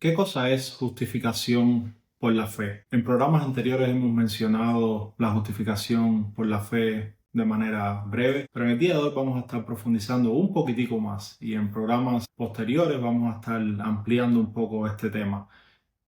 ¿Qué cosa es justificación por la fe? En programas anteriores hemos mencionado la justificación por la fe de manera breve, pero en el día de hoy vamos a estar profundizando un poquitico más y en programas posteriores vamos a estar ampliando un poco este tema.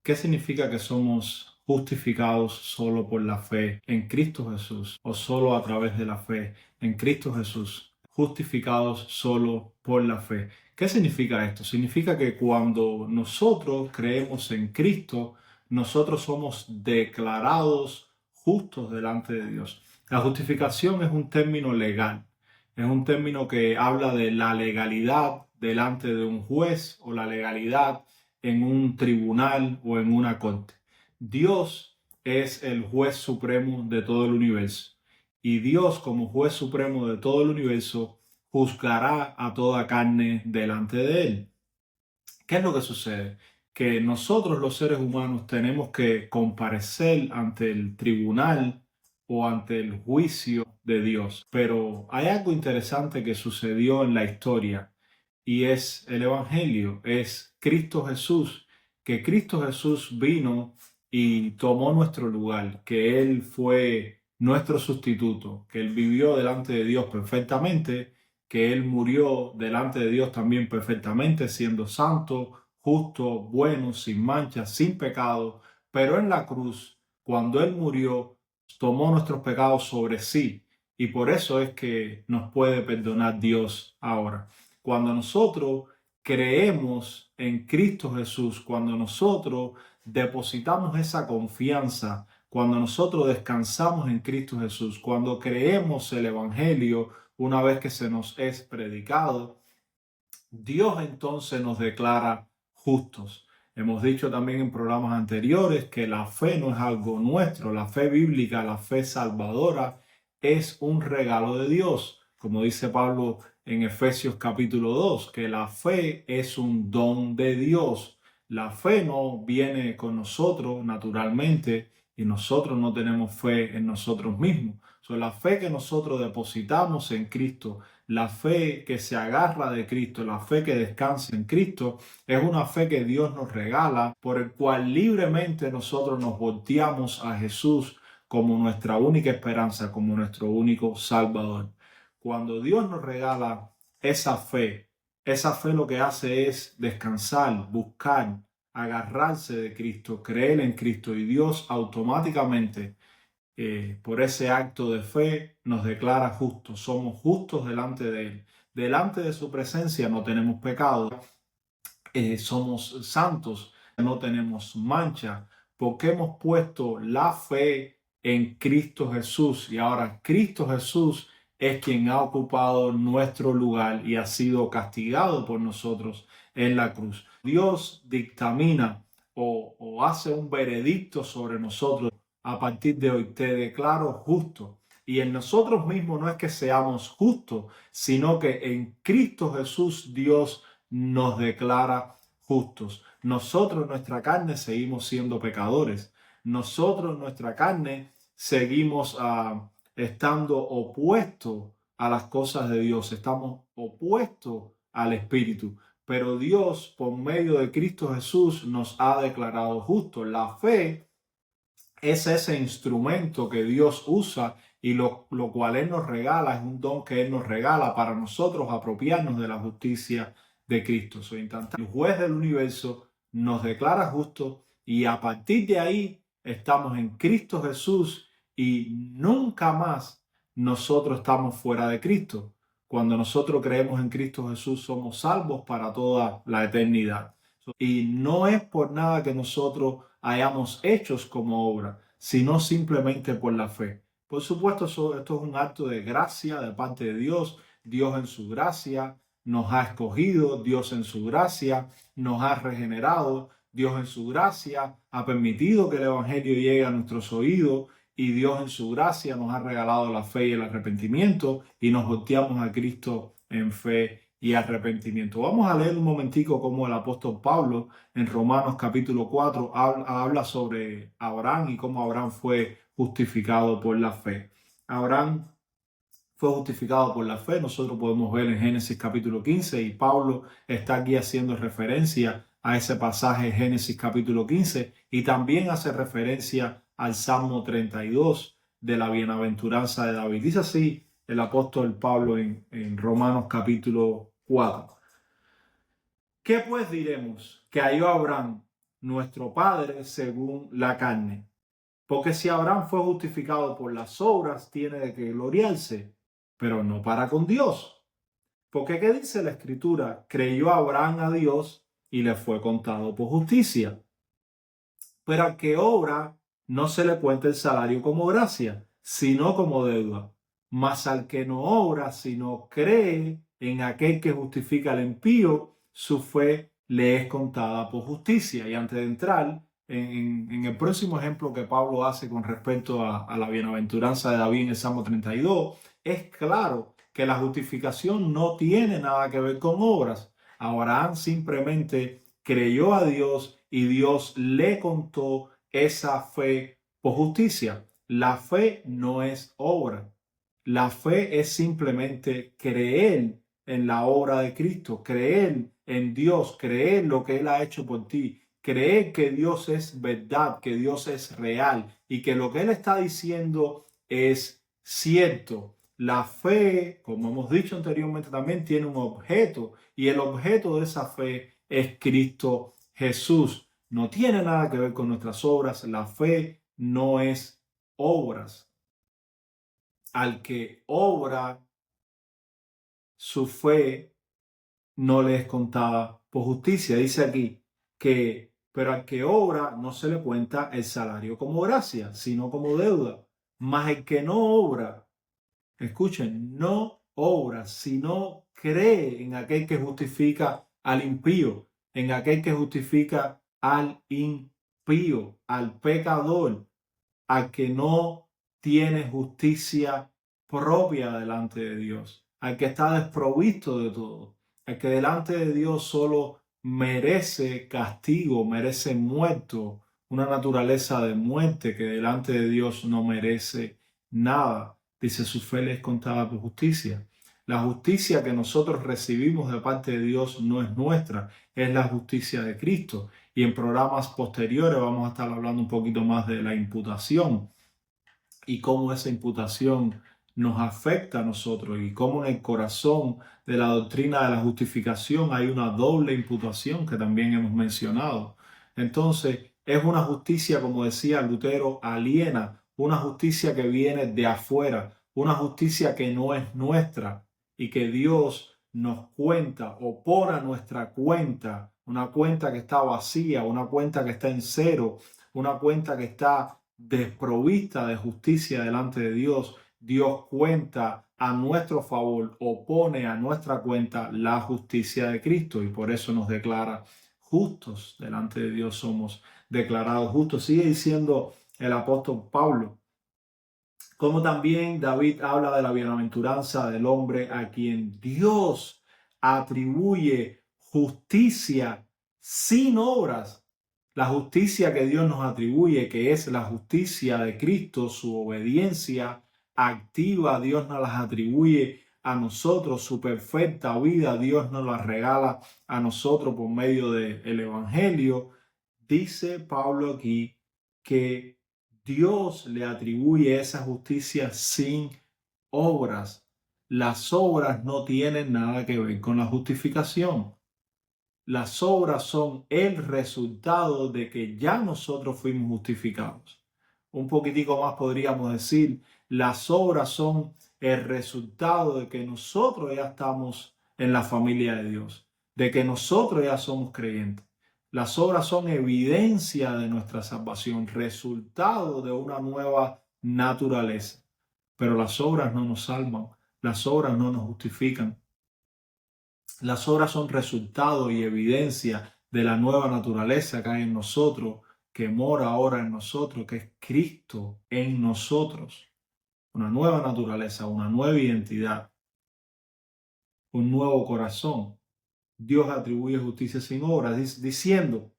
¿Qué significa que somos justificados solo por la fe en Cristo Jesús o solo a través de la fe en Cristo Jesús? Justificados solo por la fe. ¿Qué significa esto? Significa que cuando nosotros creemos en Cristo, nosotros somos declarados justos delante de Dios. La justificación es un término legal, es un término que habla de la legalidad delante de un juez o la legalidad en un tribunal o en una corte. Dios es el juez supremo de todo el universo y Dios, como juez supremo de todo el universo, juzgará a toda carne delante de él. ¿Qué es lo que sucede? Que nosotros los seres humanos tenemos que comparecer ante el tribunal o ante el juicio de Dios. Pero hay algo interesante que sucedió en la historia y es el Evangelio, es Cristo Jesús, que Cristo Jesús vino y tomó nuestro lugar, que Él fue nuestro sustituto, que Él vivió delante de Dios perfectamente, que Él murió delante de Dios también perfectamente, siendo santo, justo, bueno, sin mancha, sin pecado, pero en la cruz, cuando Él murió, tomó nuestros pecados sobre sí y por eso es que nos puede perdonar Dios ahora. Cuando nosotros creemos en Cristo Jesús, cuando nosotros depositamos esa confianza, cuando nosotros descansamos en Cristo Jesús, cuando creemos el Evangelio una vez que se nos es predicado, Dios entonces nos declara justos. Hemos dicho también en programas anteriores que la fe no es algo nuestro, la fe bíblica, la fe salvadora es un regalo de Dios, como dice Pablo en Efesios capítulo 2, que la fe es un don de Dios. La fe no viene con nosotros naturalmente y nosotros no tenemos fe en nosotros mismos. La fe que nosotros depositamos en Cristo, la fe que se agarra de Cristo, la fe que descansa en Cristo, es una fe que Dios nos regala, por el cual libremente nosotros nos volteamos a Jesús como nuestra única esperanza, como nuestro único Salvador. Cuando Dios nos regala esa fe lo que hace es descansar, buscar, agarrarse de Cristo, creer en Cristo y Dios automáticamente por ese acto de fe nos declara justos, somos justos delante de Él. Delante de su presencia no tenemos pecado, somos santos, no tenemos mancha, porque hemos puesto la fe en Cristo Jesús y ahora Cristo Jesús es quien ha ocupado nuestro lugar y ha sido castigado por nosotros en la cruz. Dios dictamina o hace un veredicto sobre nosotros. A partir de hoy te declaro justo. Y en nosotros mismos no es que seamos justos, sino que en Cristo Jesús Dios nos declara justos. Nosotros, nuestra carne, seguimos siendo pecadores. Nosotros, nuestra carne, seguimos estando opuestos a las cosas de Dios. Estamos opuestos al Espíritu. Pero Dios, por medio de Cristo Jesús, nos ha declarado justos. La fe es ese instrumento que Dios usa y lo cual Él nos regala, es un don que Él nos regala para nosotros apropiarnos de la justicia de Cristo. El juez del universo nos declara justos y a partir de ahí estamos en Cristo Jesús y nunca más nosotros estamos fuera de Cristo. Cuando nosotros creemos en Cristo Jesús somos salvos para toda la eternidad. Y no es por nada que nosotros hayamos hechos como obra, sino simplemente por la fe. Por supuesto, esto es un acto de gracia de parte de Dios. Dios en su gracia nos ha escogido, Dios en su gracia nos ha regenerado, Dios en su gracia ha permitido que el Evangelio llegue a nuestros oídos y Dios en su gracia nos ha regalado la fe y el arrepentimiento y nos volteamos a Cristo en fe y arrepentimiento. Vamos a leer un momentico cómo el apóstol Pablo en Romanos capítulo 4 habla sobre Abraham y cómo Abraham fue justificado por la fe. Abraham fue justificado por la fe, nosotros podemos ver en Génesis capítulo 15 y Pablo está aquí haciendo referencia a ese pasaje de Génesis capítulo 15 y también hace referencia al Salmo 32 de la bienaventuranza de David. Dice así el apóstol Pablo en Romanos capítulo 4. ¿Qué pues diremos? Que halló Abraham, nuestro padre, según la carne. Porque si Abraham fue justificado por las obras, tiene de qué gloriarse, pero no para con Dios. Porque ¿qué dice la Escritura? Creyó Abraham a Dios y le fue contado por justicia. Pero al que obra, no se le cuenta el salario como gracia, sino como deuda. Mas al que no obra, sino cree en aquel que justifica al impío, su fe le es contada por justicia. Y antes de entrar en el próximo ejemplo que Pablo hace con respecto a la bienaventuranza de David en el Salmo 32, es claro que la justificación no tiene nada que ver con obras. Abraham simplemente creyó a Dios y Dios le contó esa fe por justicia. La fe no es obra. La fe es simplemente creer en la obra de Cristo, creer en Dios, creer lo que Él ha hecho por ti, creer que Dios es verdad, que Dios es real y que lo que Él está diciendo es cierto. La fe, como hemos dicho anteriormente, también tiene un objeto y el objeto de esa fe es Cristo Jesús. No tiene nada que ver con nuestras obras. La fe no es obras. Al que obra, su fe no le es contada por justicia. Dice aquí que, pero al que obra no se le cuenta el salario como gracia, sino como deuda. Mas el que no obra, escuchen, no obra, sino cree en aquel que justifica al impío, en aquel que justifica al impío, al pecador, al que no tiene justicia propia delante de Dios, al que está desprovisto de todo, al que delante de Dios solo merece castigo, merece muerto, una naturaleza de muerte que delante de Dios no merece nada. Dice, su fe le es contada por justicia. La justicia que nosotros recibimos de parte de Dios no es nuestra, es la justicia de Cristo. Y en programas posteriores vamos a estar hablando un poquito más de la imputación y cómo esa imputación nos afecta a nosotros y cómo en el corazón de la doctrina de la justificación hay una doble imputación que también hemos mencionado. Entonces, es una justicia, como decía Lutero, aliena, una justicia que viene de afuera, una justicia que no es nuestra y que Dios nos cuenta o pone a nuestra cuenta, una cuenta que está vacía, una cuenta que está en cero, una cuenta que está desprovista de justicia delante de Dios. Dios cuenta a nuestro favor o pone a nuestra cuenta la justicia de Cristo y por eso nos declara justos. Delante de Dios somos declarados justos. Sigue diciendo el apóstol Pablo, como también David habla de la bienaventuranza del hombre a quien Dios atribuye justicia sin obras. La justicia que Dios nos atribuye, que es la justicia de Cristo, su obediencia activa, Dios nos las atribuye a nosotros, su perfecta vida, Dios nos la regala a nosotros por medio del Evangelio. Dice Pablo aquí que Dios le atribuye esa justicia sin obras. Las obras no tienen nada que ver con la justificación. Las obras son el resultado de que ya nosotros fuimos justificados. Un poquitico más podríamos decir, las obras son el resultado de que nosotros ya estamos en la familia de Dios, de que nosotros ya somos creyentes. Las obras son evidencia de nuestra salvación, resultado de una nueva naturaleza. Pero las obras no nos salvan, las obras no nos justifican. Las obras son resultado y evidencia de la nueva naturaleza que hay en nosotros, que mora ahora en nosotros, que es Cristo en nosotros. Una nueva naturaleza, una nueva identidad, un nuevo corazón. Dios atribuye justicia sin obras, diciendo,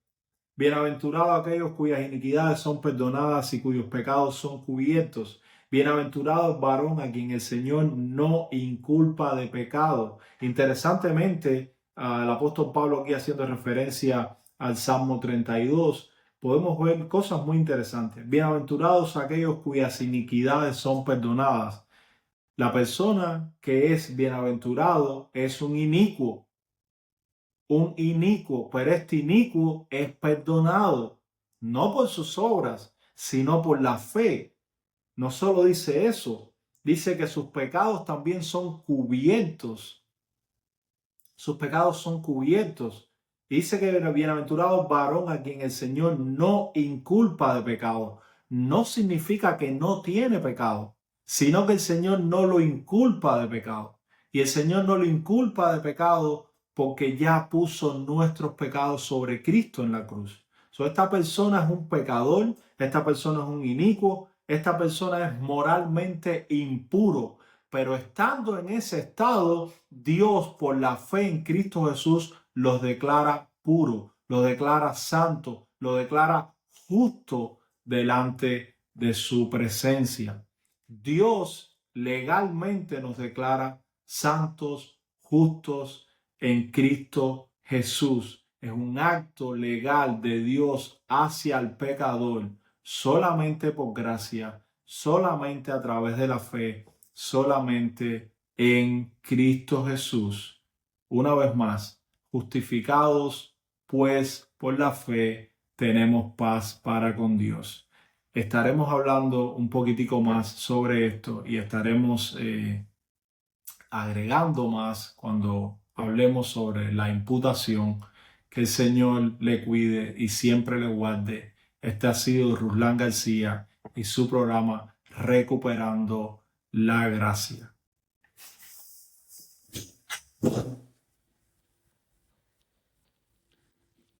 bienaventurados aquellos cuyas iniquidades son perdonadas y cuyos pecados son cubiertos. Bienaventurado el varón a quien el Señor no inculpa de pecado. Interesantemente, el apóstol Pablo aquí haciendo referencia al Salmo 32, podemos ver cosas muy interesantes. Bienaventurados aquellos cuyas iniquidades son perdonadas. La persona que es bienaventurado es un inicuo, pero este inicuo es perdonado, no por sus obras, sino por la fe. No solo dice eso, dice que sus pecados también son cubiertos. Sus pecados son cubiertos. Dice que bienaventurado varón a quien el Señor no inculpa de pecado. No significa que no tiene pecado, sino que el Señor no lo inculpa de pecado. Y el Señor no lo inculpa de pecado porque ya puso nuestros pecados sobre Cristo en la cruz. Esta persona es un pecador, esta persona es un inicuo, esta persona es moralmente impuro. Pero estando en ese estado, Dios por la fe en Cristo Jesús los declara puros, los declara santos, los declara justo delante de su presencia. Dios legalmente nos declara santos, justos en Cristo Jesús. Es un acto legal de Dios hacia el pecador, solamente por gracia, solamente a través de la fe, solamente en Cristo Jesús. Una vez más, justificados pues por la fe, tenemos paz para con Dios. Estaremos hablando un poquitico más sobre esto y estaremos agregando más cuando hablemos sobre la imputación. Que el Señor le cuide y siempre le guarde. Este ha sido Ruslan García y su programa Recuperando la Gracia.